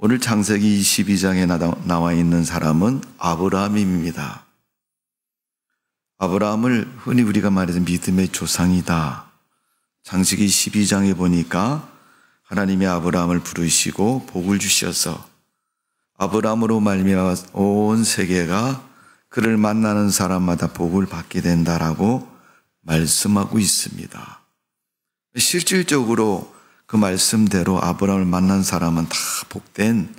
오늘 창세기 22장에 나와 있는 사람은 아브라함입니다. 아브라함을 흔히 우리가 말해서 믿음의 조상이다. 창세기 12장에 보니까 하나님이 아브라함을 부르시고 복을 주셔서 아브라함으로 말미암아 온 세계가 그를 만나는 사람마다 복을 받게 된다라고 말씀하고 있습니다. 실질적으로 그 말씀대로 아브라함을 만난 사람은 다 복된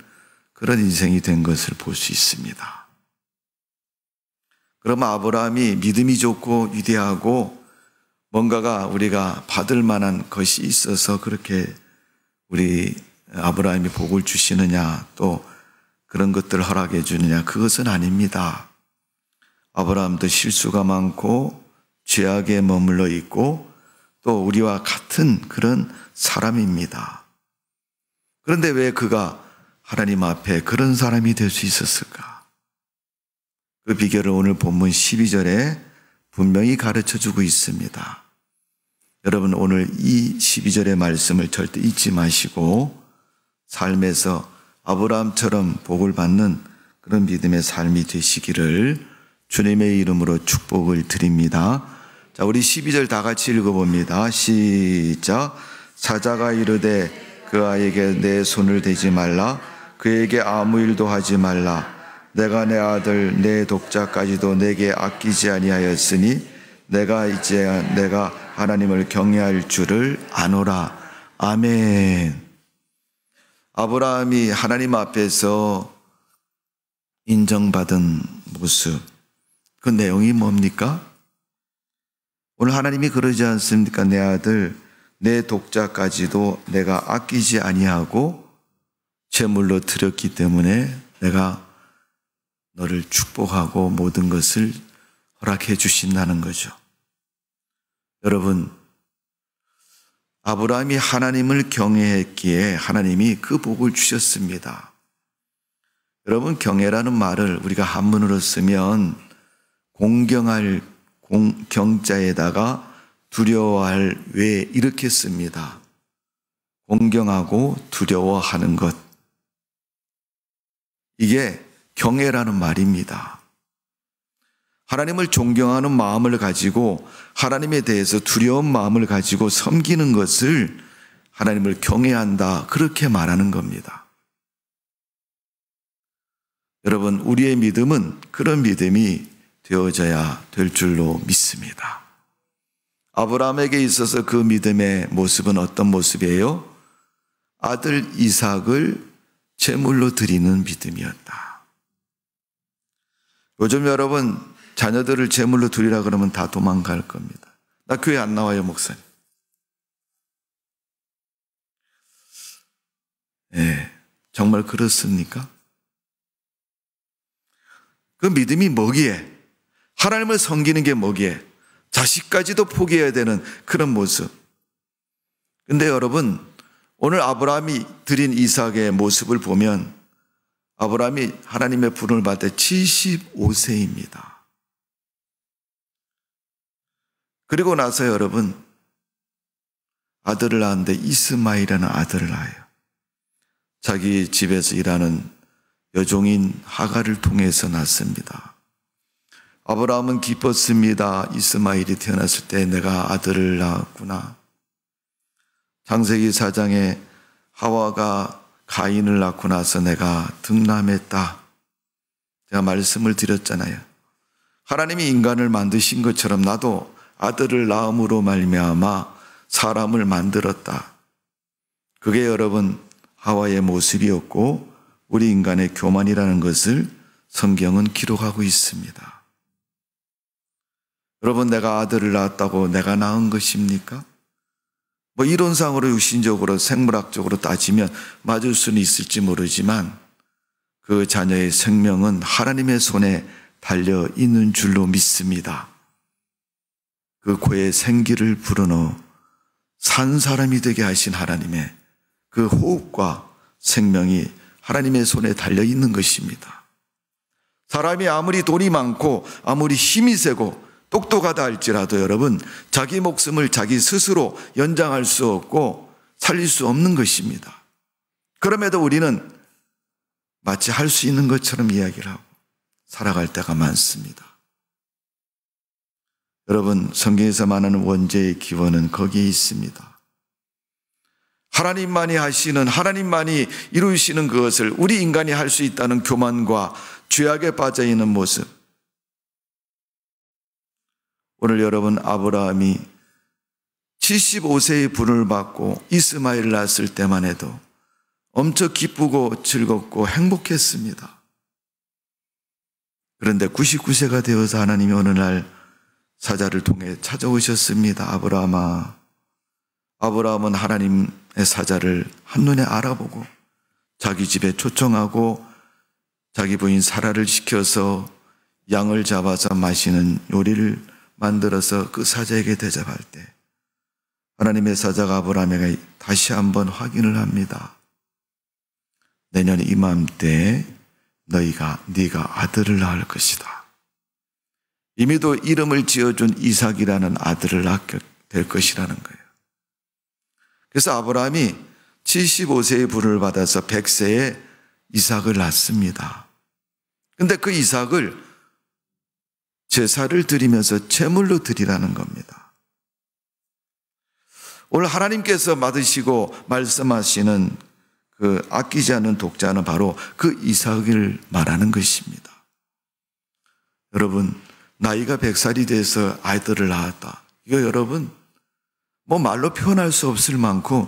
그런 인생이 된 것을 볼 수 있습니다. 그러면 아브라함이 믿음이 좋고 위대하고 뭔가가 우리가 받을 만한 것이 있어서 그렇게 우리 아브라함이 복을 주시느냐 또 그런 것들을 허락해 주느냐 그것은 아닙니다. 아브라함도 실수가 많고 죄악에 머물러 있고 또 우리와 같은 그런 사람입니다. 그런데 왜 그가 하나님 앞에 그런 사람이 될 수 있었을까? 그 비결을 오늘 본문 12절에 분명히 가르쳐 주고 있습니다. 여러분 오늘 이 12절의 말씀을 절대 잊지 마시고 삶에서 아브라함처럼 복을 받는 그런 믿음의 삶이 되시기를 주님의 이름으로 축복을 드립니다. 자, 우리 12절 다 같이 읽어봅니다. 시작. 사자가 이르되 그 아이에게 내 손을 대지 말라. 그에게 아무 일도 하지 말라. 내가 내 아들 내 독자까지도 내게 아끼지 아니하였으니 내가 하나님을 경외할 줄을 아노라. 아멘. 아브라함이 하나님 앞에서 인정받은 모습, 그 내용이 뭡니까? 오늘 하나님이 그러지 않습니까? 내 아들, 내 독자까지도 내가 아끼지 아니하고 제물로 드렸기 때문에 내가 너를 축복하고 모든 것을 허락해 주신다는 거죠. 여러분, 아브라함이 하나님을 경외했기에 하나님이 그 복을 주셨습니다. 여러분, 경외라는 말을 우리가 한문으로 쓰면 공경할 경자에다가 두려워할 외 이렇게 씁니다. 공경하고 두려워하는 것. 이게 경외라는 말입니다. 하나님을 존경하는 마음을 가지고 하나님에 대해서 두려운 마음을 가지고 섬기는 것을 하나님을 경외한다. 그렇게 말하는 겁니다. 여러분, 우리의 믿음은 그런 믿음이 되어져야 될 줄로 믿습니다. 아브라함에게 있어서 그 믿음의 모습은 어떤 모습이에요? 아들 이삭을 제물로 드리는 믿음이었다. 요즘 여러분 자녀들을 제물로 드리라 그러면 다 도망갈 겁니다. 나 교회 안 나와요, 목사님. 네, 정말 그렇습니까? 그 믿음이 뭐기에? 하나님을 섬기는 게 뭐기에? 자식까지도 포기해야 되는 그런 모습. 근데 여러분, 오늘 아브라함이 드린 이삭의 모습을 보면 아브라함이 하나님의 부름을 받을 때 75세입니다. 그리고 나서 여러분, 아들을 낳았는데 이스마엘이라는 아들을 낳아요. 자기 집에서 일하는 여종인 하갈을 통해서 낳습니다. 아브라함은 기뻤습니다. 이스마엘이 태어났을 때 내가 아들을 낳았구나. 창세기 4장에 하와가 가인을 낳고 나서 내가 득남했다. 제가 말씀을 드렸잖아요. 하나님이 인간을 만드신 것처럼 나도 아들을 낳음으로 말미암아 사람을 만들었다. 그게 여러분 하와의 모습이었고 우리 인간의 교만이라는 것을 성경은 기록하고 있습니다. 여러분, 내가 아들을 낳았다고 내가 낳은 것입니까? 뭐 이론상으로 육신적으로 생물학적으로 따지면 맞을 수는 있을지 모르지만 그 자녀의 생명은 하나님의 손에 달려 있는 줄로 믿습니다. 그 코에 생기를 불어넣어 산 사람이 되게 하신 하나님의 그 호흡과 생명이 하나님의 손에 달려 있는 것입니다. 사람이 아무리 돈이 많고 아무리 힘이 세고 똑똑하다 할지라도 여러분, 자기 목숨을 자기 스스로 연장할 수 없고 살릴 수 없는 것입니다. 그럼에도 우리는 마치 할 수 있는 것처럼 이야기를 하고 살아갈 때가 많습니다. 여러분, 성경에서 말하는 원죄의 기원은 거기에 있습니다. 하나님만이 하시는, 하나님만이 이루시는 그것을 우리 인간이 할 수 있다는 교만과 죄악에 빠져 있는 모습. 오늘 여러분, 아브라함이 75세의 분을 받고 이스마엘을 낳았을 때만 해도 엄청 기쁘고 즐겁고 행복했습니다. 그런데 99세가 되어서 하나님이 어느 날 사자를 통해 찾아오셨습니다. 아브라함아. 아브라함은 하나님의 사자를 한눈에 알아보고 자기 집에 초청하고 자기 부인 사라를 시켜서 양을 잡아서 마시는 요리를 만들어서 그 사자에게 대접할 때 하나님의 사자가 아브라함에게 다시 한번 확인을 합니다. 내년 이맘때 네가 아들을 낳을 것이다. 이미도 이름을 지어준 이삭이라는 아들을 낳게 될 것이라는 거예요. 그래서 아브라함이 75세의 분을 받아서 100세에 이삭을 낳습니다. 근데 그 이삭을 제사를 드리면서 제물로 드리라는 겁니다. 오늘 하나님께서 받으시고 말씀하시는 그 아끼지 않는 독자는 바로 그 이삭을 말하는 것입니다. 여러분, 나이가 100살이 돼서 아이들을 낳았다. 이거 여러분, 뭐 말로 표현할 수 없을 만큼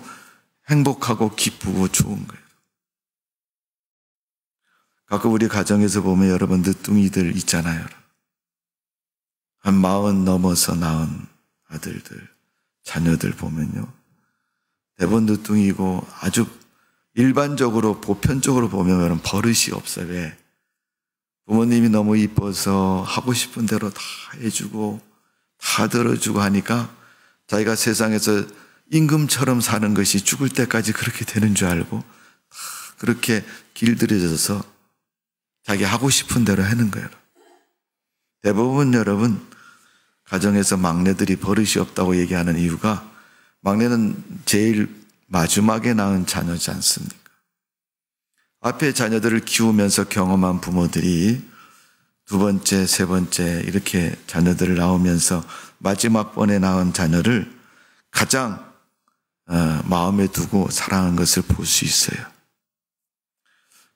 행복하고 기쁘고 좋은 거예요. 가끔 우리 가정에서 보면 여러분 늦둥이들 있잖아요. 한 40 넘어서 낳은 아들들, 자녀들 보면요. 대부분 늦둥이고 아주 일반적으로 보편적으로 보면 여러분 버릇이 없어요. 왜? 부모님이 너무 이뻐서 하고 싶은 대로 다 해주고 다 들어주고 하니까 자기가 세상에서 임금처럼 사는 것이 죽을 때까지 그렇게 되는 줄 알고 다 그렇게 길들여져서 자기 하고 싶은 대로 하는 거예요. 대부분 여러분 가정에서 막내들이 버릇이 없다고 얘기하는 이유가 막내는 제일 마지막에 낳은 자녀지 않습니까? 앞에 자녀들을 키우면서 경험한 부모들이 두 번째, 세 번째 이렇게 자녀들을 낳으면서 마지막 번에 낳은 자녀를 가장 마음에 두고 사랑하는 것을 볼 수 있어요.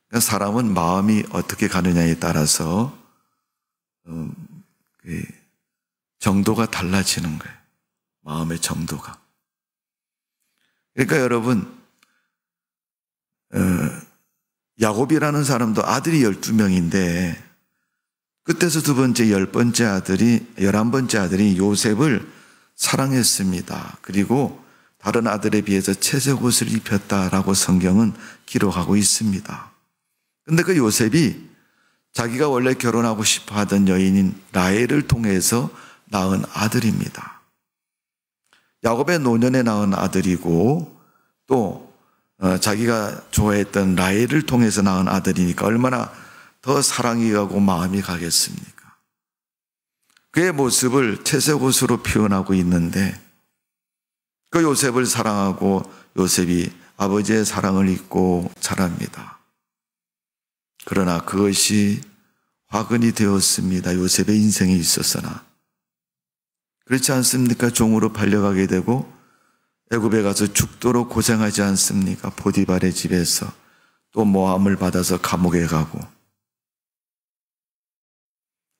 그러니까 사람은 마음이 어떻게 가느냐에 따라서 정도가 달라지는 거예요. 마음의 정도가. 그러니까 여러분, 야곱이라는 사람도 아들이 12명인데 그때서 두 번째, 10번째 아들이, 11번째 아들이 요셉을 사랑했습니다. 그리고 다른 아들에 비해서 채색 옷을 입혔다라고 성경은 기록하고 있습니다. 근데 그 요셉이 자기가 원래 결혼하고 싶어 하던 여인인 라헬을 통해서 낳은 아들입니다. 야곱의 노년에 낳은 아들이고 또 자기가 좋아했던 라헬을 통해서 낳은 아들이니까 얼마나 더 사랑이 가고 마음이 가겠습니까? 그의 모습을 채색 옷으로 표현하고 있는데 그 요셉을 사랑하고 요셉이 아버지의 사랑을 잊고 자랍니다. 그러나 그것이 화근이 되었습니다. 요셉의 인생에 있었으나. 그렇지 않습니까? 종으로 팔려가게 되고 애굽에 가서 죽도록 고생하지 않습니까? 보디발의 집에서 또 모함을 받아서 감옥에 가고.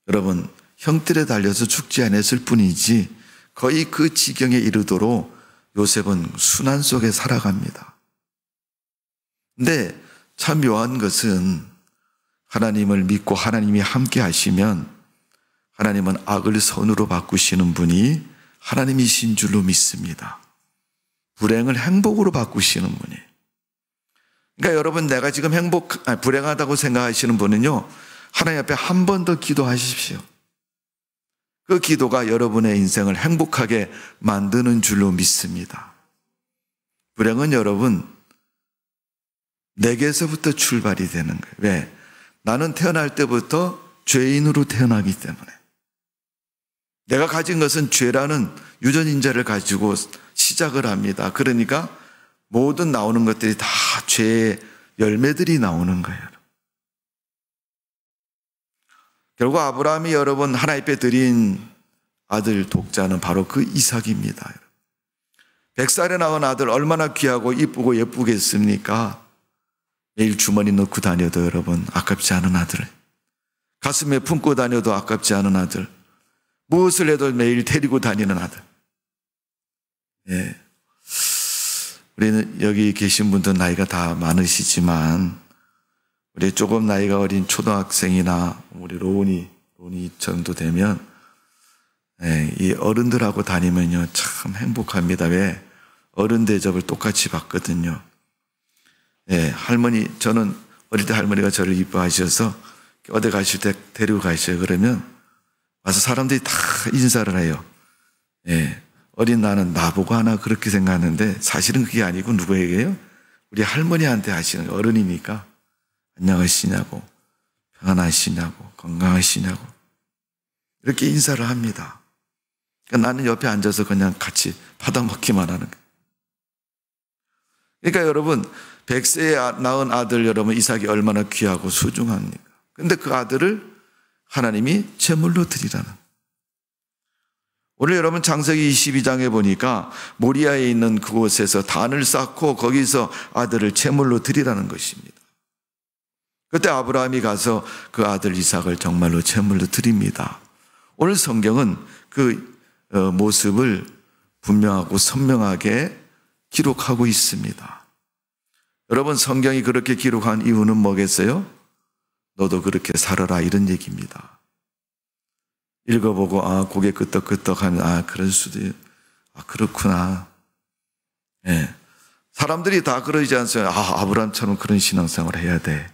여러분, 형틀에 달려서 죽지 않았을 뿐이지 거의 그 지경에 이르도록 요셉은 순환 속에 살아갑니다. 근데 참 묘한 것은 하나님을 믿고 하나님이 함께 하시면 하나님은 악을 선으로 바꾸시는 분이 하나님이신 줄로 믿습니다. 불행을 행복으로 바꾸시는 분이. 그러니까 여러분, 내가 지금 불행하다고 생각하시는 분은요, 하나님 앞에 한 번 더 기도하십시오. 그 기도가 여러분의 인생을 행복하게 만드는 줄로 믿습니다. 불행은 여러분, 내게서부터 출발이 되는 거예요. 왜? 나는 태어날 때부터 죄인으로 태어나기 때문에. 내가 가진 것은 죄라는 유전인자를 가지고 시작을 합니다. 그러니까 모든 나오는 것들이 다 죄의 열매들이 나오는 거예요. 결국 아브라함이 여러분 하나님 앞에 드린 아들 독자는 바로 그 이삭입니다. 100살에 낳은 아들 얼마나 귀하고 이쁘고 예쁘겠습니까? 매일 주머니 넣고 다녀도 여러분 아깝지 않은 아들, 가슴에 품고 다녀도 아깝지 않은 아들, 무엇을 해도 매일 데리고 다니는 아들. 예. 우리는 여기 계신 분들 나이가 다 많으시지만 우리 조금 나이가 어린 초등학생이나 우리 로운이 정도 되면 이 어른들하고 다니면요 참 행복합니다. 왜? 어른 대접을 똑같이 받거든요. 할머니, 저는 어릴 때 할머니가 저를 이뻐하셔서 어디 가실 때 데리고 가셔요. 그러면 와서 사람들이 다 인사를 해요. 어린 나는 나보고 하나 그렇게 생각하는데 사실은 그게 아니고 누구에게요? 우리 할머니한테 하시는 거예요. 어른이니까 안녕하시냐고, 평안하시냐고, 건강하시냐고 이렇게 인사를 합니다. 그러니까 나는 옆에 앉아서 그냥 같이 받아먹기만 하는 거예요. 그러니까 여러분 100세에 낳은 아들 여러분 이삭이 얼마나 귀하고 소중합니까? 그런데 그 아들을 하나님이 제물로 드리라는. 오늘 여러분 창세기 22장에 보니까 모리아에 있는 그곳에서 단을 쌓고 거기서 아들을 제물로 드리라는 것입니다. 그때 아브라함이 가서 그 아들 이삭을 정말로 제물로 드립니다. 오늘 성경은 그 모습을 분명하고 선명하게 기록하고 있습니다. 여러분 성경이 그렇게 기록한 이유는 뭐겠어요? 너도 그렇게 살아라 이런 얘기입니다. 읽어보고 고개 끄덕끄덕하면 그럴 수도 그렇구나. 사람들이 다 그러지 않습니까? 아브라함처럼 그런 신앙생활을 해야 돼.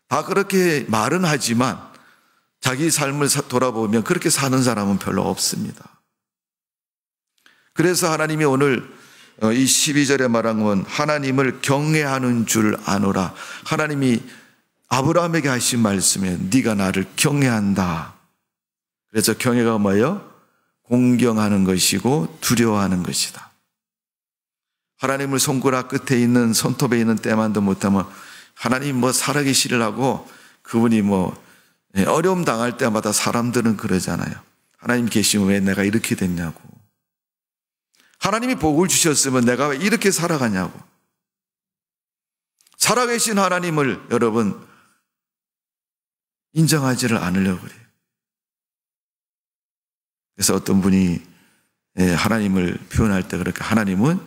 다 그렇게 말은 하지만 자기 삶을 돌아보면 그렇게 사는 사람은 별로 없습니다. 그래서 하나님이 오늘 이 12절에 말한 건 하나님을 경외하는 줄 아노라. 하나님이 아브라함에게 하신 말씀에 네가 나를 경외한다. 그래서 경외가 뭐예요? 공경하는 것이고 두려워하는 것이다. 하나님을 손가락 끝에 있는 손톱에 있는 때만도 못하면 하나님 살아계시려고 그분이 어려움 당할 때마다 사람들은 그러잖아요. 하나님 계시면 왜 내가 이렇게 됐냐고. 하나님이 복을 주셨으면 내가 왜 이렇게 살아가냐고. 살아계신 하나님을 여러분 인정하지를 않으려고 그래요. 그래서 어떤 분이 하나님을 표현할 때 그렇게 하나님은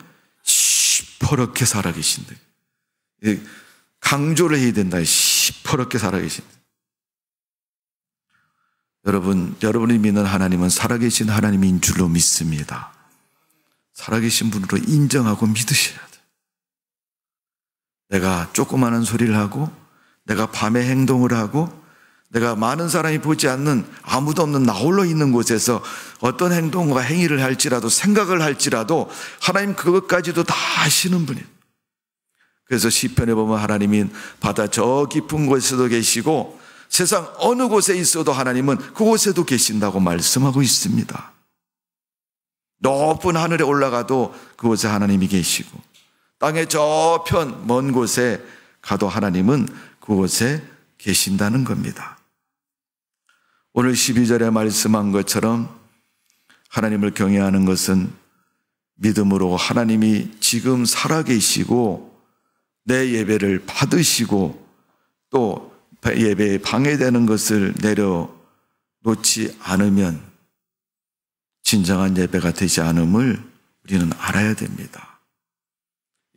시퍼렇게 살아계신다. 강조를 해야 된다. 시퍼렇게 살아계신다. 여러분이 믿는 하나님은 살아계신 하나님인 줄로 믿습니다. 살아계신 분으로 인정하고 믿으셔야 돼요. 내가 조그마한 소리를 하고 내가 밤에 행동을 하고 내가 많은 사람이 보지 않는 아무도 없는 나 홀로 있는 곳에서 어떤 행동과 행위를 할지라도 생각을 할지라도 하나님 그것까지도 다 아시는 분이에요. 그래서 시편에 보면 하나님이 바다 저 깊은 곳에도 계시고 세상 어느 곳에 있어도 하나님은 그곳에도 계신다고 말씀하고 있습니다. 높은 하늘에 올라가도 그곳에 하나님이 계시고 땅의 저편 먼 곳에 가도 하나님은 그곳에 계신다는 겁니다. 오늘 12절에 말씀한 것처럼 하나님을 경외하는 것은 믿음으로 하나님이 지금 살아계시고 내 예배를 받으시고 또 예배에 방해되는 것을 내려놓지 않으면 진정한 예배가 되지 않음을 우리는 알아야 됩니다.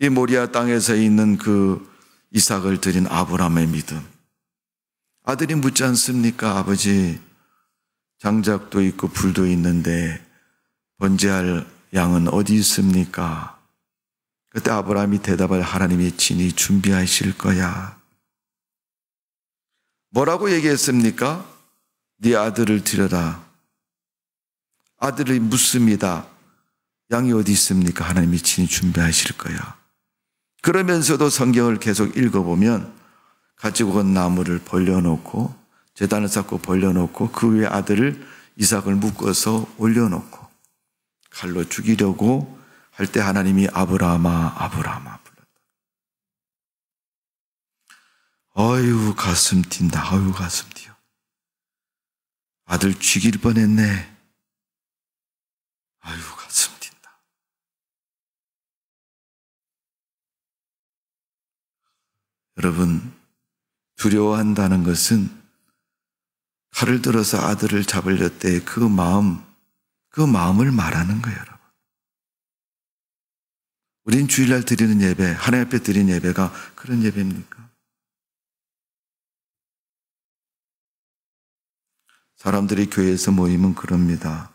이 모리아 땅에서 있는 그 이삭을 드린 아브라함의 믿음. 아들이 묻지 않습니까? 아버지, 장작도 있고 불도 있는데 번제할 양은 어디 있습니까? 그때 아브라함이 대답할 하나님이 친히 준비하실 거야. 뭐라고 얘기했습니까? 네 아들을 드려라. 아들이 묻습니다. 양이 어디 있습니까? 하나님이 친히 준비하실 거야. 그러면서도 성경을 계속 읽어보면 가지고 온 나무를 벌려놓고 제단을 쌓고 벌려놓고 그 위에 아들을 이삭을 묶어서 올려놓고 칼로 죽이려고 할 때 하나님이 아브라함아 아브라함아 불렀다. 어휴 가슴 뛴다. 어휴 가슴 뛰어. 아들 죽일 뻔했네. 아유, 가슴 뛴다. 여러분, 두려워한다는 것은 칼을 들어서 아들을 잡으려 때 그 마음을 말하는 거예요, 여러분. 우린 주일날 드리는 예배, 하나님 앞에 드리는 예배가 그런 예배입니까? 사람들이 교회에서 모이면 그럽니다.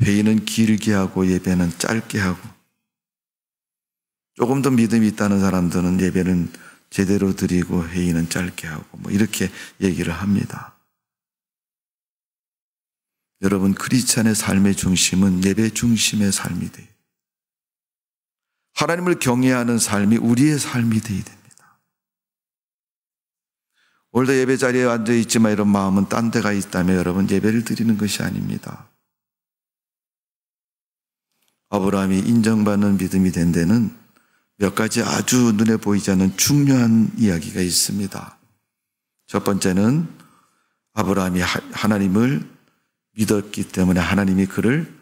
회의는 길게 하고 예배는 짧게 하고, 조금 더 믿음이 있다는 사람들은 예배는 제대로 드리고 회의는 짧게 하고 이렇게 얘기를 합니다. 여러분, 크리스찬의 삶의 중심은 예배 중심의 삶이 돼요. 하나님을 경외하는 삶이 우리의 삶이 되어야 됩니다. 오늘도 예배 자리에 앉아있지만 이런 마음은 딴 데가 있다면 여러분, 예배를 드리는 것이 아닙니다. 아브라함이 인정받는 믿음이 된 데는 몇 가지 아주 눈에 보이지 않는 중요한 이야기가 있습니다. 첫 번째는 아브라함이 하나님을 믿었기 때문에 하나님이 그를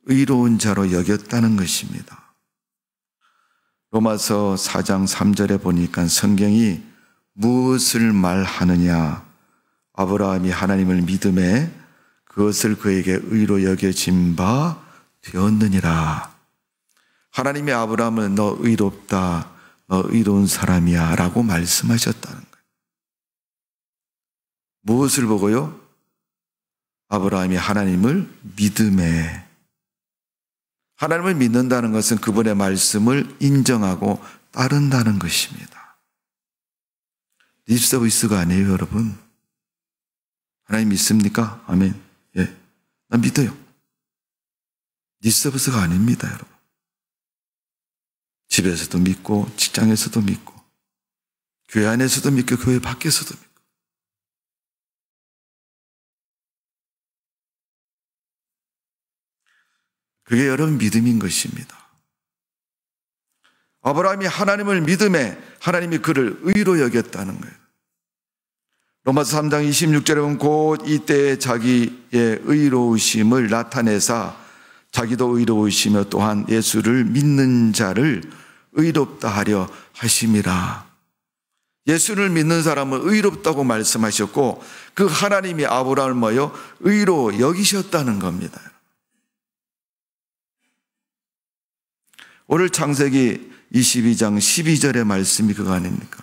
의로운 자로 여겼다는 것입니다. 로마서 4장 3절에 보니까 성경이 무엇을 말하느냐? 아브라함이 하나님을 믿음에 그것을 그에게 의로 여겨진 바 되었느니라. 하나님이 아브라함을 너 의롭다, 너 의로운 사람이야 라고 말씀하셨다는 거예요. 무엇을 보고요? 아브라함이 하나님을 믿음에. 하나님을 믿는다는 것은 그분의 말씀을 인정하고 따른다는 것입니다. 립서비스가 아니에요, 여러분. 하나님 믿습니까? 아멘. 예, 난 믿어요. 립서비스가 아닙니다, 여러분. 집에서도 믿고, 직장에서도 믿고, 교회 안에서도 믿고, 교회 밖에서도 믿고. 그게 여러분 믿음인 것입니다. 아브라함이 하나님을 믿음에 하나님이 그를 의로 여겼다는 거예요. 로마서 3장 26절에 보면 곧 이때 자기의 의로우심을 나타내사 자기도 의로우시며 또한 예수를 믿는 자를 의롭다 하려 하심이라. 예수를 믿는 사람은 의롭다고 말씀하셨고 그 하나님이 아브라함을 뭐요? 의로 여기셨다는 겁니다. 오늘 창세기 22장 12절의 말씀이 그거 아닙니까?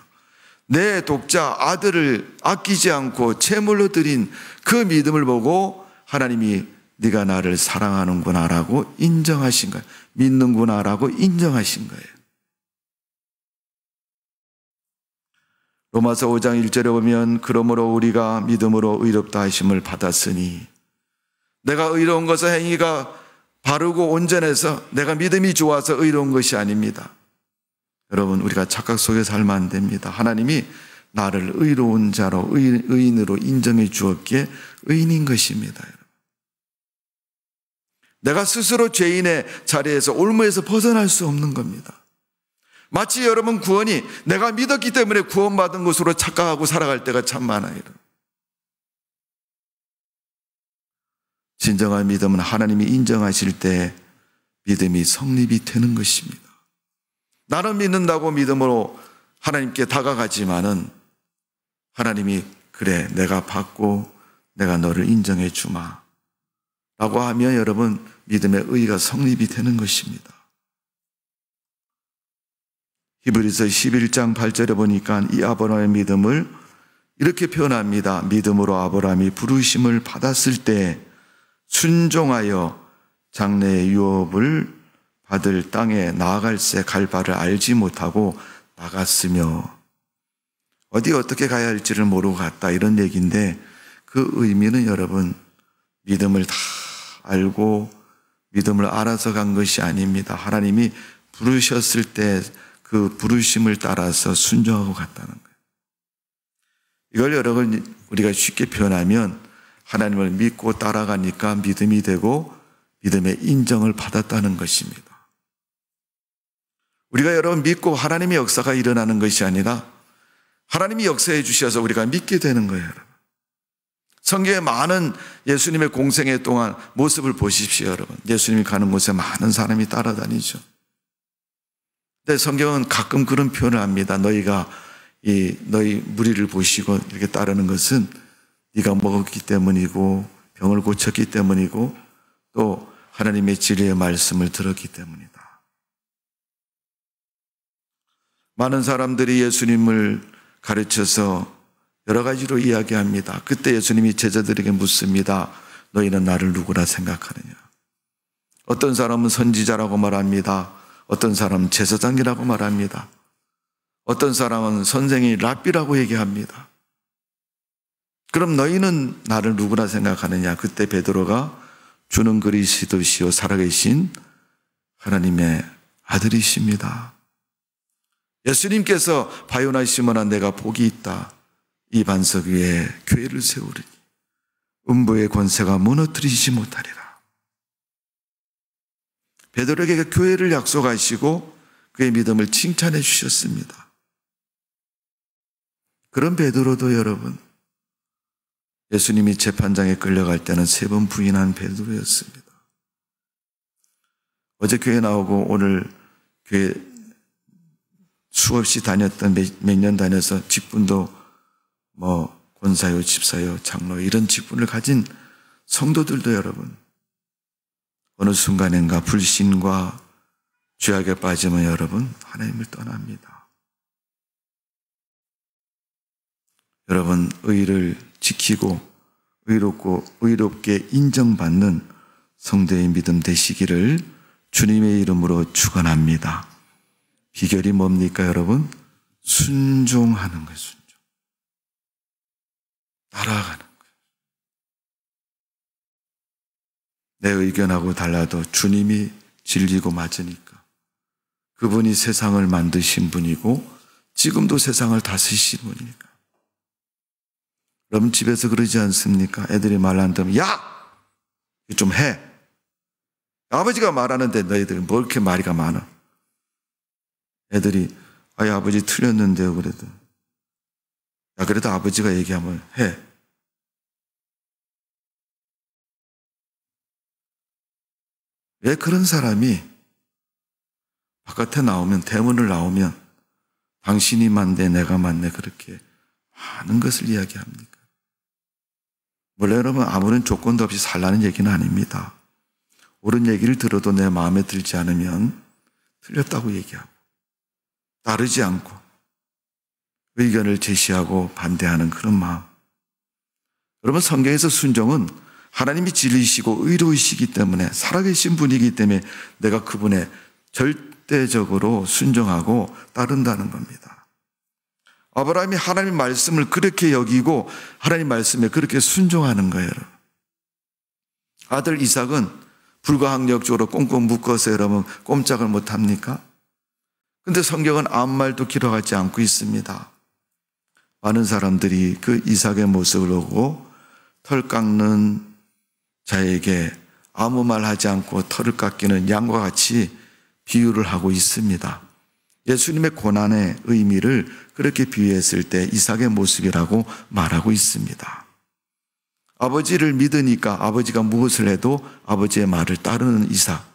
내 독자 아들을 아끼지 않고 제물로 드린 그 믿음을 보고 하나님이 네가 나를 사랑하는구나 라고 인정하신 거예요. 믿는구나 라고 인정하신 거예요. 로마서 5장 1절에 보면 그러므로 우리가 믿음으로 의롭다 하심을 받았으니 내가 의로운 것은 행위가 바르고 온전해서 내가 믿음이 좋아서 의로운 것이 아닙니다. 여러분, 우리가 착각 속에 살면 안 됩니다. 하나님이 나를 의로운 자로 의인으로 인정해 주었기에 의인인 것입니다. 내가 스스로 죄인의 자리에서 올무에서 벗어날 수 없는 겁니다. 마치 여러분 구원이 내가 믿었기 때문에 구원받은 것으로 착각하고 살아갈 때가 참 많아요. 진정한 믿음은 하나님이 인정하실 때 믿음이 성립이 되는 것입니다. 나는 믿는다고 믿음으로 하나님께 다가가지만은 하나님이 그래 내가 받고 내가 너를 인정해 주마 라고 하면 여러분 믿음의 의가 성립이 되는 것입니다. 히브리서 11장 8절에 보니까 이 아브라함의 믿음을 이렇게 표현합니다. 믿음으로 아브라함이 부르심을 받았을 때 순종하여 장래의 유업을 받을 땅에 나아갈새 갈 바를 알지 못하고 나갔으며 어디 어떻게 가야 할지를 모르고 갔다 이런 얘기인데 그 의미는 여러분 믿음을 다 알고 믿음을 알아서 간 것이 아닙니다. 하나님이 부르셨을 때 그 부르심을 따라서 순종하고 갔다는 거예요. 이걸 여러분 우리가 쉽게 표현하면 하나님을 믿고 따라가니까 믿음이 되고 믿음의 인정을 받았다는 것입니다. 우리가 여러분 믿고 하나님의 역사가 일어나는 것이 아니라 하나님이 역사해 주셔서 우리가 믿게 되는 거예요. 여러분. 성경에 많은 예수님의 공생애 동안 모습을 보십시오, 여러분. 예수님이 가는 곳에 많은 사람이 따라다니죠. 근데 성경은 가끔 그런 표현을 합니다. 너희가 너희 무리를 보시고 이렇게 따르는 것은 네가 먹었기 때문이고 병을 고쳤기 때문이고 또 하나님의 진리의 말씀을 들었기 때문이다. 많은 사람들이 예수님을 가르쳐서 여러 가지로 이야기합니다. 그때 예수님이 제자들에게 묻습니다. 너희는 나를 누구라 생각하느냐? 어떤 사람은 선지자라고 말합니다. 어떤 사람은 제사장이라고 말합니다. 어떤 사람은 선생이 랍비라고 얘기합니다. 그럼 너희는 나를 누구라 생각하느냐? 그때 베드로가 주는 그리스도시요 살아계신 하나님의 아들이십니다. 예수님께서 바요나 시몬아 내가 복이 있다. 이 반석 위에 교회를 세우리니 음부의 권세가 무너뜨리지 못하리라. 베드로에게 교회를 약속하시고 그의 믿음을 칭찬해 주셨습니다. 그런 베드로도 여러분 예수님이 재판장에 끌려갈 때는 3번 부인한 베드로였습니다. 어제 교회 나오고 오늘 교회 수없이 다녔던 몇 년 다녀서 직분도 권사요, 집사요, 장로 이런 직분을 가진 성도들도 여러분 어느 순간인가 불신과 죄악에 빠지면 여러분 하나님을 떠납니다. 여러분 의를 지키고 의롭게 인정받는 성도의 믿음 되시기를 주님의 이름으로 축원합니다. 비결이 뭡니까 여러분? 순종하는 거예요. 순종. 따라가는 거예요. 내 의견하고 달라도 주님이 진리고 맞으니까 그분이 세상을 만드신 분이고 지금도 세상을 다스리신 분이니까. 여러분 집에서 그러지 않습니까? 애들이 말 안 들으면 야! 좀 해. 아버지가 말하는데 너희들은 뭐 이렇게 말이가 많아. 애들이 아버지 틀렸는데요 그래도 그래도 아버지가 얘기하면 해. 왜 그런 사람이 바깥에 나오면 대문을 나오면 당신이 맞네 내가 맞네 그렇게 많은 것을 이야기합니까? 원래 여러분 아무런 조건도 없이 살라는 얘기는 아닙니다. 옳은 얘기를 들어도 내 마음에 들지 않으면 틀렸다고 얘기하고 따르지 않고 의견을 제시하고 반대하는 그런 마음. 여러분 성경에서 순종은 하나님이 진리이시고 의로우시기 때문에 살아계신 분이기 때문에 내가 그분의 절대적으로 순종하고 따른다는 겁니다. 아브라함이 하나님 말씀을 그렇게 여기고 하나님 말씀에 그렇게 순종하는 거예요. 아들 이삭은 불가항력적으로 꽁꽁 묶어서 여러분 꼼짝을 못합니까? 근데 성경은 아무 말도 기록하지 않고 있습니다. 많은 사람들이 그 이삭의 모습을 보고 털 깎는 자에게 아무 말 하지 않고 털을 깎이는 양과 같이 비유를 하고 있습니다. 예수님의 고난의 의미를 그렇게 비유했을 때 이삭의 모습이라고 말하고 있습니다. 아버지를 믿으니까 아버지가 무엇을 해도 아버지의 말을 따르는 이삭.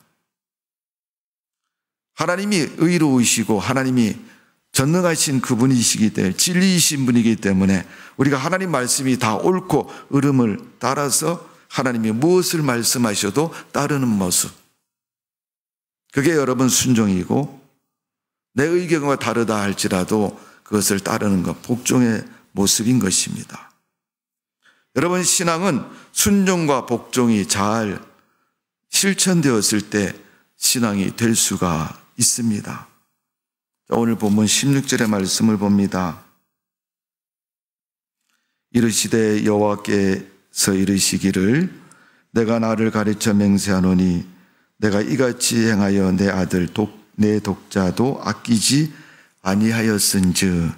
하나님이 의로우시고 하나님이 전능하신 그분이시기 때문에 진리이신 분이기 때문에 우리가 하나님 말씀이 다 옳고 의름을 따라서 하나님이 무엇을 말씀하셔도 따르는 모습. 그게 여러분 순종이고 내 의견과 다르다 할지라도 그것을 따르는 것, 복종의 모습인 것입니다. 여러분 신앙은 순종과 복종이 잘 실천되었을 때 신앙이 될 수가 있습니다. 오늘 본문 16절의 말씀을 봅니다. 이르시되 여호와께서 이르시기를 내가 나를 가르쳐 맹세하노니 내가 이같이 행하여 내 아들 내 독자도 아끼지 아니하였은즉.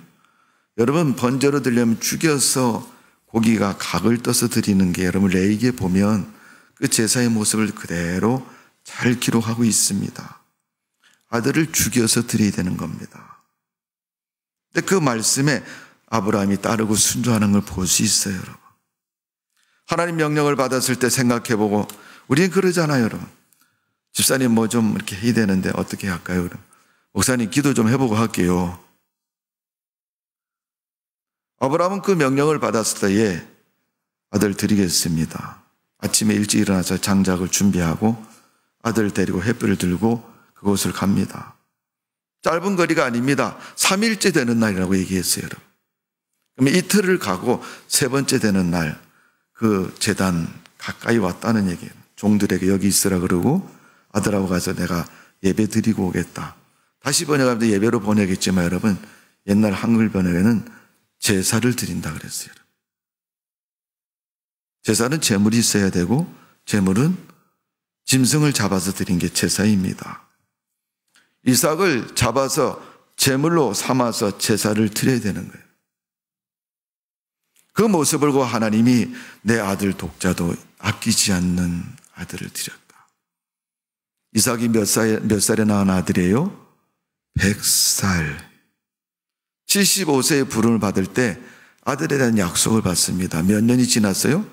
여러분 번제로 드리려면 죽여서 고기가 각을 떠서 드리는 게 여러분 레위기에 보면 그 제사의 모습을 그대로 잘 기록하고 있습니다. 아들을 죽여서 드려야 되는 겁니다. 근데 그 말씀에 아브라함이 따르고 순종하는 걸 볼 수 있어요, 여러분. 하나님 명령을 받았을 때 생각해보고, 우리는 그러잖아요, 여러분. 집사님 뭐 좀 이렇게 해야 되는데 어떻게 할까요, 그럼? 목사님 기도 좀 해보고 할게요. 아브라함은 그 명령을 받았을 때에 아들 드리겠습니다. 아침에 일찍 일어나서 장작을 준비하고 아들 데리고 횃불을 들고 그곳을 갑니다. 짧은 거리가 아닙니다. 3일째 되는 날이라고 얘기했어요, 여러분. 그러면 이틀을 가고 세 번째 되는 날 그 제단 가까이 왔다는 얘기예요. 종들에게 여기 있으라 그러고 아들하고 가서 내가 예배 드리고 오겠다. 다시 번역하면 예배로 번역했지만 여러분, 옛날 한글 번역에는 제사를 드린다 그랬어요. 제사는 제물이 있어야 되고 제물은 짐승을 잡아서 드린 게 제사입니다. 이삭을 잡아서 제물로 삼아서 제사를 드려야 되는 거예요. 그 모습을 보고 하나님이 내 아들 독자도 아끼지 않는 아들을 드렸다. 이삭이 몇 살에 낳은 아들이에요? 100살. 75세의 부름을 받을 때 아들에 대한 약속을 받습니다. 몇 년이 지났어요?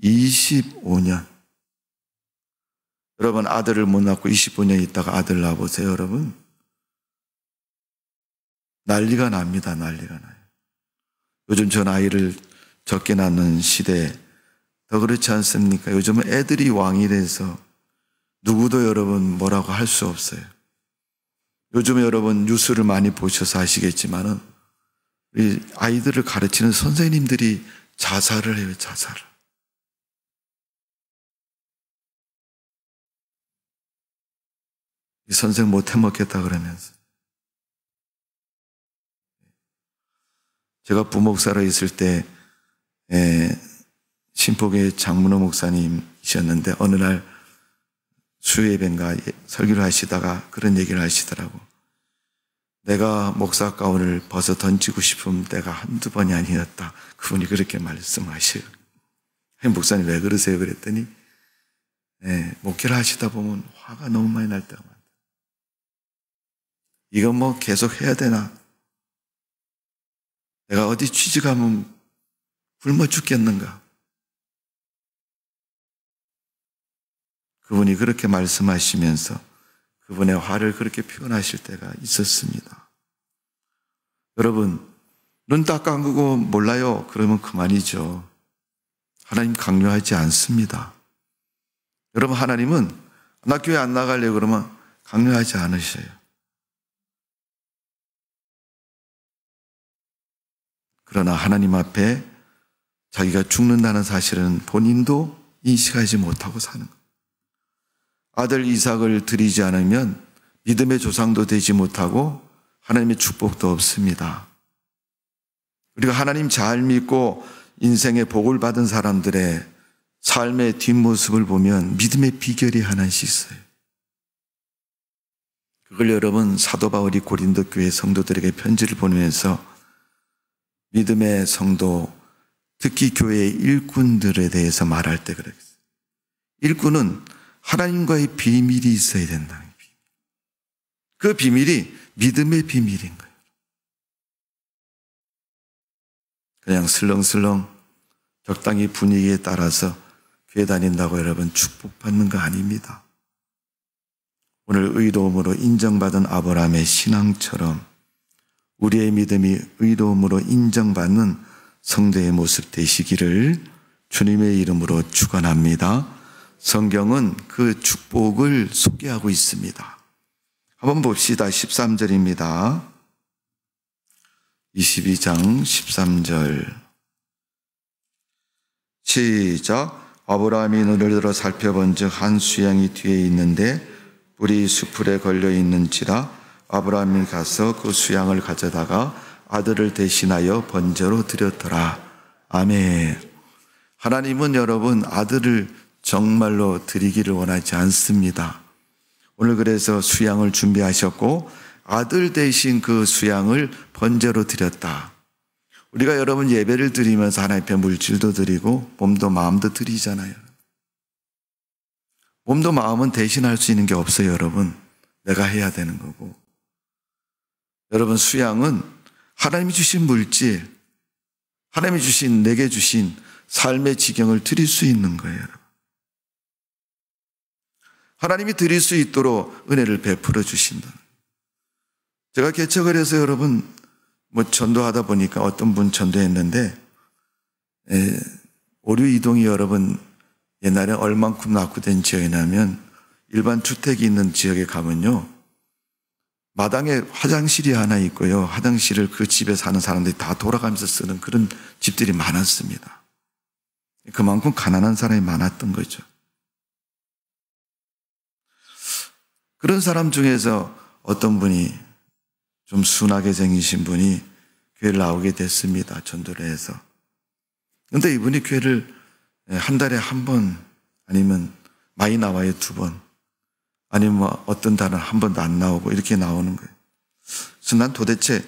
25년. 여러분, 아들을 못 낳고 25년 있다가 아들 낳아보세요, 여러분. 난리가 납니다. 난리가 나요. 요즘 전 아이를 적게 낳는 시대에 더 그렇지 않습니까? 요즘은 애들이 왕이 돼서 누구도 여러분 뭐라고 할 수 없어요. 요즘에 여러분 뉴스를 많이 보셔서 아시겠지만은 이 아이들을 가르치는 선생님들이 자살을 해요, 자살을. 이 선생 못 해먹겠다 그러면서. 제가 부목사로 있을 때 신포교회 장문호 목사님이셨는데 어느 날 수요예배인가 설교를 하시다가 그런 얘기를 하시더라고. 내가 목사 가운을 벗어 던지고 싶은 때가 한두 번이 아니었다. 그분이 그렇게 말씀하셔요. 목사님 왜 그러세요? 그랬더니 목회를 하시다 보면 화가 너무 많이 날 때가 많다. 이건 뭐 계속 해야 되나? 내가 어디 취직하면 굶어 죽겠는가? 그분이 그렇게 말씀하시면서 그분의 화를 그렇게 표현하실 때가 있었습니다. 여러분, 눈 딱 감고 몰라요. 그러면 그만이죠. 하나님 강요하지 않습니다. 여러분, 하나님은 나 교회 안 나가려고 그러면 강요하지 않으셔요. 그러나 하나님 앞에 자기가 죽는다는 사실은 본인도 인식하지 못하고 사는 거예요. 아들 이삭을 드리지 않으면 믿음의 조상도 되지 못하고 하나님의 축복도 없습니다. 우리가 하나님 잘 믿고 인생의 복을 받은 사람들의 삶의 뒷모습을 보면 믿음의 비결이 하나씩 있어요. 그걸 여러분 사도 바울이 고린도 교회 성도들에게 편지를 보내면서 믿음의 성도, 특히 교회의 일꾼들에 대해서 말할 때 그랬어요. 일꾼은 하나님과의 비밀이 있어야 된다. 그 비밀이 믿음의 비밀인 거예요. 그냥 슬렁슬렁 적당히 분위기에 따라서 교회 다닌다고 여러분 축복받는 거 아닙니다. 오늘 의로움으로 인정받은 아브라함의 신앙처럼 우리의 믿음이 의로움으로 인정받는 성도의 모습 되시기를 주님의 이름으로 축원합니다. 성경은 그 축복을 소개하고 있습니다. 한번 봅시다. 13절입니다. 22장 13절 시작. 아브라함이 눈을 들어 살펴본즉 한 수양이 뒤에 있는데 뿔이 수풀에 걸려 있는지라 아브라함이 가서 그 수양을 가져다가 아들을 대신하여 번제로 드렸더라. 아멘. 하나님은 여러분 아들을 정말로 드리기를 원하지 않습니다. 오늘 그래서 수양을 준비하셨고 아들 대신 그 수양을 번제로 드렸다. 우리가 여러분 예배를 드리면서 하나님 앞에 물질도 드리고 몸도 마음도 드리잖아요. 몸도 마음은 대신할 수 있는 게 없어요, 여러분. 내가 해야 되는 거고. 여러분, 수양은 하나님이 주신 물질, 하나님이 주신, 내게 주신 삶의 지경을 드릴 수 있는 거예요. 하나님이 드릴 수 있도록 은혜를 베풀어 주신다. 제가 개척을 해서 여러분 전도하다 보니까 어떤 분 전도했는데 오류 이동이 여러분 옛날에 얼만큼 낙후된 지역에 나면 일반 주택이 있는 지역에 가면요, 마당에 화장실이 하나 있고요, 화장실을 그 집에 사는 사람들이 다 돌아가면서 쓰는 그런 집들이 많았습니다. 그만큼 가난한 사람이 많았던 거죠. 그런 사람 중에서 어떤 분이 좀 순하게 생기신 분이 교회를 나오게 됐습니다. 전도를 해서. 그런데 이분이 교회를 한 달에 한 번, 아니면 많이 나와요, 2번, 아니면 어떤 달은 한 번도 안 나오고 이렇게 나오는 거예요. 그래서 난 도대체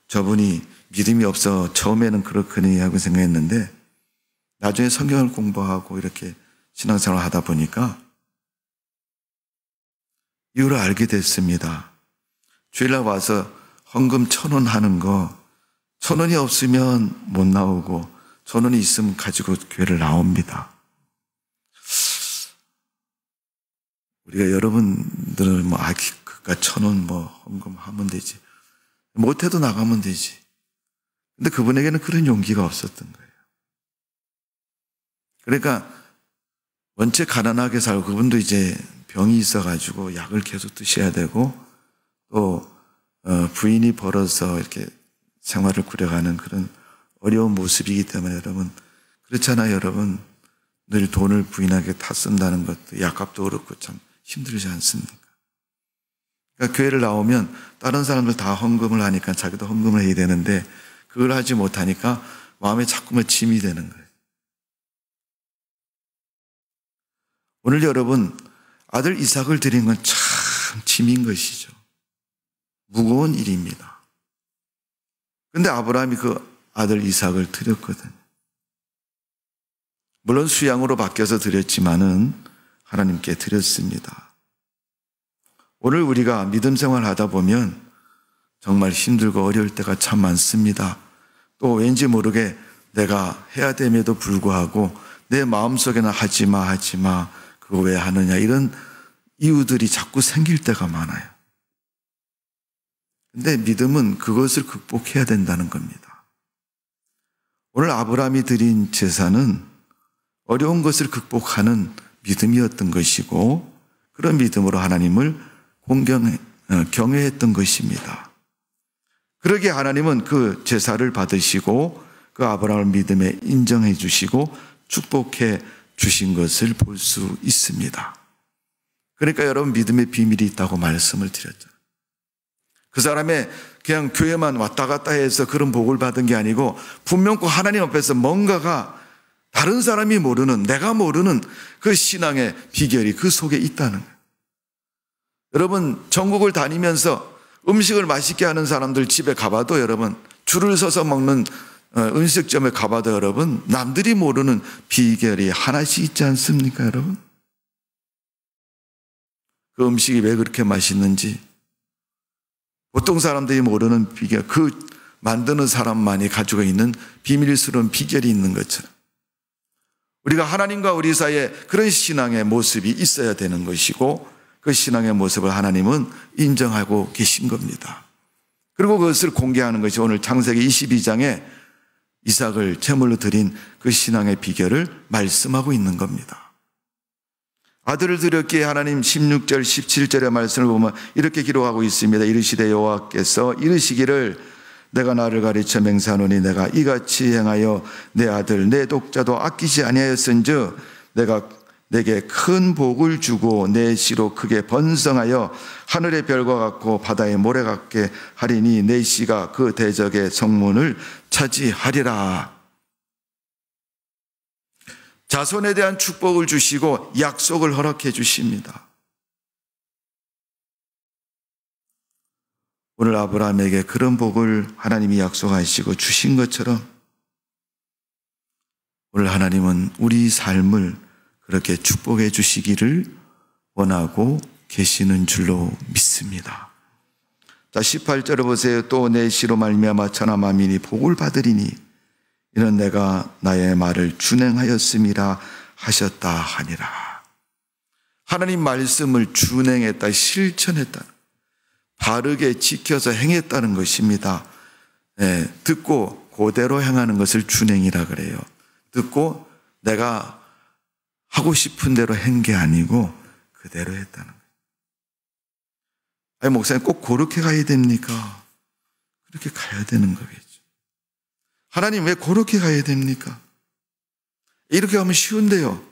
저분이 믿음이 없어 처음에는 그렇거니 하고 생각했는데 나중에 성경을 공부하고 이렇게 신앙생활을 하다 보니까 이유를 알게 됐습니다. 주일날 와서 헌금 1,000원 하는 거 1,000원이 없으면 못 나오고 1,000원이 있으면 가지고 교회를 나옵니다. 우리가 여러분들은 그까 1,000원 헌금하면 되지, 못해도 나가면 되지. 근데 그분에게는 그런 용기가 없었던 거예요. 그러니까 원체 가난하게 살고, 그분도 이제 병이 있어가지고 약을 계속 드셔야 되고, 또 부인이 벌어서 이렇게 생활을 꾸려가는 그런 어려운 모습이기 때문에 여러분, 그렇잖아요. 여러분, 늘 돈을 부인에게 다 쓴다는 것도 약값도 그렇고 참 힘들지 않습니까? 그러니까 교회를 나오면 다른 사람들 다 헌금을 하니까 자기도 헌금을 해야 되는데 그걸 하지 못하니까 마음에 자꾸만 짐이 되는 거예요. 오늘 여러분, 아들 이삭을 드린 건 참 짐인 것이죠. 무거운 일입니다. 그런데 아브라함이 그 아들 이삭을 드렸거든요. 물론 수양으로 바뀌어서 드렸지만은 하나님께 드렸습니다. 오늘 우리가 믿음 생활 하다 보면 정말 힘들고 어려울 때가 참 많습니다. 또 왠지 모르게 내가 해야 됨에도 불구하고 내 마음속에는 하지마, 그거 왜 하느냐, 이런 이유들이 자꾸 생길 때가 많아요. 근데 믿음은 그것을 극복해야 된다는 겁니다. 오늘 아브라함이 드린 제사는 어려운 것을 극복하는 믿음이었던 것이고, 그런 믿음으로 하나님을 경외했던 것입니다. 그러기에 하나님은 그 제사를 받으시고 그 아브라함을 믿음에 인정해 주시고 축복해 주신 것을 볼 수 있습니다. 그러니까 여러분, 믿음의 비밀이 있다고 말씀을 드렸죠. 그 사람의 그냥 교회만 왔다 갔다 해서 그런 복을 받은 게 아니고 분명 그 하나님 앞에서 뭔가가 다른 사람이 모르는, 내가 모르는 그 신앙의 비결이 그 속에 있다는 거예요. 여러분, 전국을 다니면서 음식을 맛있게 하는 사람들 집에 가봐도 여러분, 줄을 서서 먹는 음식점에 가봐도 여러분, 남들이 모르는 비결이 하나씩 있지 않습니까, 여러분? 그 음식이 왜 그렇게 맛있는지, 보통 사람들이 모르는 비결, 그 만드는 사람만이 가지고 있는 비밀스러운 비결이 있는 것처럼 우리가 하나님과 우리 사이에 그런 신앙의 모습이 있어야 되는 것이고, 그 신앙의 모습을 하나님은 인정하고 계신 겁니다. 그리고 그것을 공개하는 것이 오늘 창세기 22장에 이삭을 제물로 드린 그 신앙의 비결을 말씀하고 있는 겁니다. 아들을 드렸기에 하나님 16절 17절의 말씀을 보면 이렇게 기록하고 있습니다. 이르시되 여호와께서 이르시기를 내가 나를 가르쳐 맹세하노니 내가 이같이 행하여 내 아들 내 독자도 아끼지 아니하였은즉 내가 내게 큰 복을 주고 내 씨로 크게 번성하여 하늘의 별과 같고 바다의 모래 같게 하리니 내 씨가 그 대적의 성문을 차지하리라. 자손에 대한 축복을 주시고 약속을 허락해 주십니다. 오늘 아브라함에게 그런 복을 하나님이 약속하시고 주신 것처럼 오늘 하나님은 우리 삶을 그렇게 축복해 주시기를 원하고 계시는 줄로 믿습니다. 자, 18절을 보세요. 또 내 씨로 말미암아 천하 만민이 복을 받으리니, 이는 내가 나의 말을 준행하였음이라 하셨다 하니라. 하나님 말씀을 준행했다, 실천했다, 바르게 지켜서 행했다는 것입니다. 듣고 그대로 행하는 것을 준행이라 그래요. 듣고 내가 하고 싶은 대로 한 게 아니고 그대로 했다는 거예요. 아니, 목사님 꼭 그렇게 가야 됩니까? 그렇게 가야 되는 거겠죠. 하나님 왜 그렇게 가야 됩니까? 이렇게 하면 쉬운데요.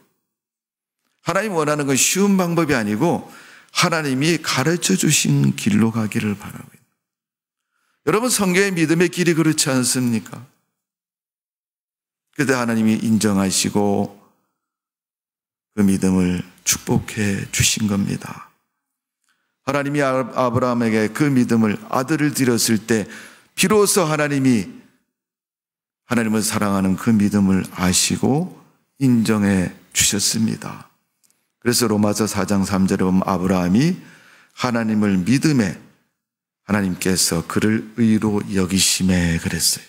하나님 원하는 건 쉬운 방법이 아니고 하나님이 가르쳐 주신 길로 가기를 바라고 있는. 여러분, 성경의 믿음의 길이 그렇지 않습니까? 그때 하나님이 인정하시고 그 믿음을 축복해 주신 겁니다. 하나님이 아브라함에게 그 믿음을, 아들을 드렸을 때 비로소 하나님을 사랑하는 그 믿음을 아시고 인정해 주셨습니다. 그래서 로마서 4장 3절에 보면 아브라함이 하나님을 믿음에 하나님께서 그를 의로 여기심에 그랬어요.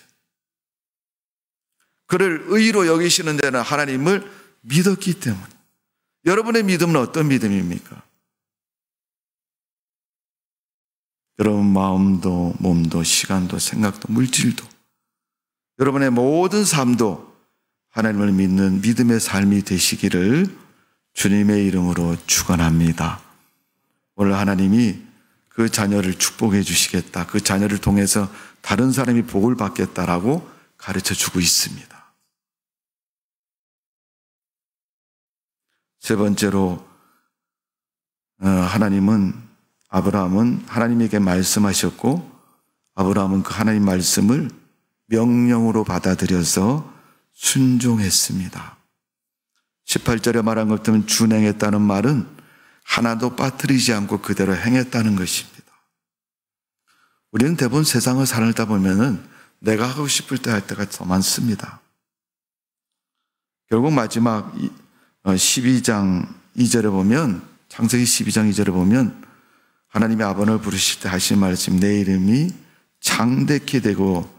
그를 의로 여기시는 데는 하나님을 믿었기 때문에. 여러분의 믿음은 어떤 믿음입니까? 여러분 마음도 몸도 시간도 생각도 물질도 여러분의 모든 삶도 하나님을 믿는 믿음의 삶이 되시기를 주님의 이름으로 축원합니다. 오늘 하나님이 그 자녀를 축복해 주시겠다, 그 자녀를 통해서 다른 사람이 복을 받겠다라고 가르쳐 주고 있습니다. 세 번째로 아브라함은 하나님에게 말씀하셨고 아브라함은 그 하나님 말씀을 명령으로 받아들여서 순종했습니다. 18절에 말한 것처럼 준행했다는 말은 하나도 빠뜨리지 않고 그대로 행했다는 것입니다. 우리는 대부분 세상을 살다 보면은 내가 하고 싶을 때 할 때가 더 많습니다. 결국 마지막 12장 2절에 보면, 창세기 12장 2절에 보면 하나님이 아브라함을 부르실 때 하신 말씀, 내 이름이 장대케 되고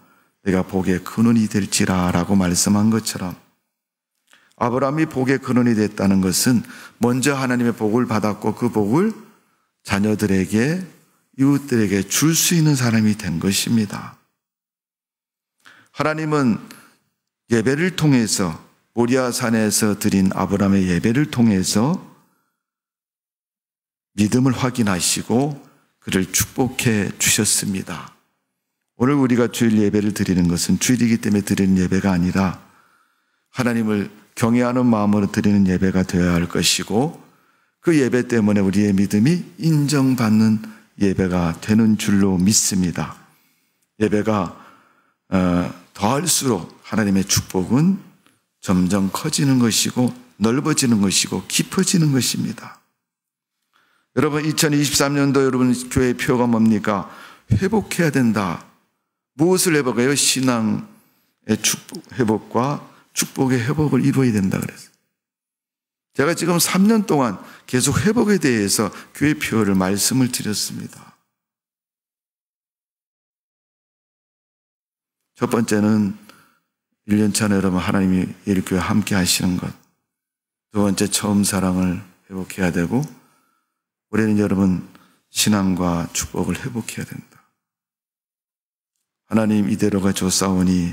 내가 복의 근원이 될지라 라고 말씀한 것처럼 아브라함이 복의 근원이 됐다는 것은 먼저 하나님의 복을 받았고 그 복을 자녀들에게, 이웃들에게 줄 수 있는 사람이 된 것입니다. 하나님은 예배를 통해서, 모리아산에서 드린 아브라함의 예배를 통해서 믿음을 확인하시고 그를 축복해 주셨습니다. 오늘 우리가 주일 예배를 드리는 것은 주일이기 때문에 드리는 예배가 아니라 하나님을 경외하는 마음으로 드리는 예배가 되어야 할 것이고 그 예배 때문에 우리의 믿음이 인정받는 예배가 되는 줄로 믿습니다. 예배가 더할수록 하나님의 축복은 점점 커지는 것이고 넓어지는 것이고 깊어지는 것입니다. 여러분, 2023년도 여러분 교회의 표가 뭡니까? 회복해야 된다. 무엇을 회복해요? 신앙의 회복과 축복의 회복을 이루어야 된다 그랬어요. 제가 지금 3년 동안 계속 회복에 대해서 교회 표를 말씀을 드렸습니다. 첫 번째는 1년차 여러분 하나님이 예일교회 함께 하시는 것. 두 번째, 처음 사랑을 회복해야 되고 올해는 여러분 신앙과 축복을 회복해야 된다. 하나님 이대로가 좋사오니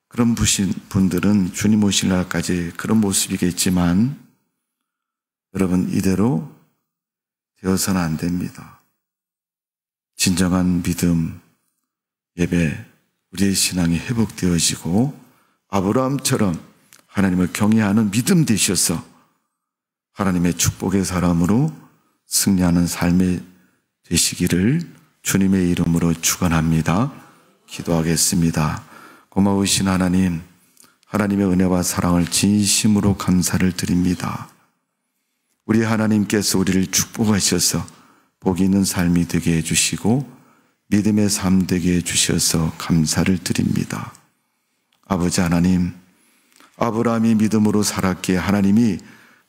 그런 분들은 주님 오실 날까지 그런 모습이겠지만 여러분 이대로 되어서는 안 됩니다. 진정한 믿음, 예배, 우리의 신앙이 회복되어지고 아브라함처럼 하나님을 경외하는 믿음 되셔서 하나님의 축복의 사람으로 승리하는 삶이 되시기를 주님의 이름으로 축원합니다. 기도하겠습니다. 고마우신 하나님, 하나님의 은혜와 사랑을 진심으로 감사를 드립니다. 우리 하나님께서 우리를 축복하셔서 복이 있는 삶이 되게 해주시고 믿음의 삶 되게 해주셔서 감사를 드립니다. 아버지 하나님, 아브라함이 믿음으로 살았기에 하나님이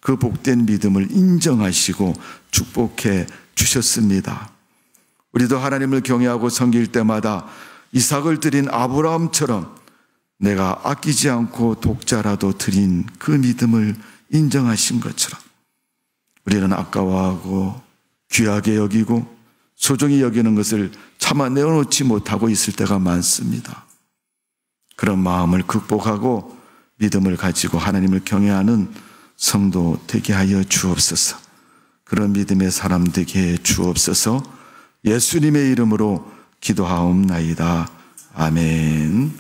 그 복된 믿음을 인정하시고 축복해 주셨습니다. 우리도 하나님을 경외하고 섬길 때마다 이삭을 드린 아브라함처럼 내가 아끼지 않고 독자라도 드린 그 믿음을 인정하신 것처럼 우리는 아까워하고 귀하게 여기고 소중히 여기는 것을 차마 내어놓지 못하고 있을 때가 많습니다. 그런 마음을 극복하고 믿음을 가지고 하나님을 경외하는 성도 되게 하여 주옵소서. 그런 믿음의 사람 되게 해 주옵소서. 예수님의 이름으로 기도하옵나이다. 아멘.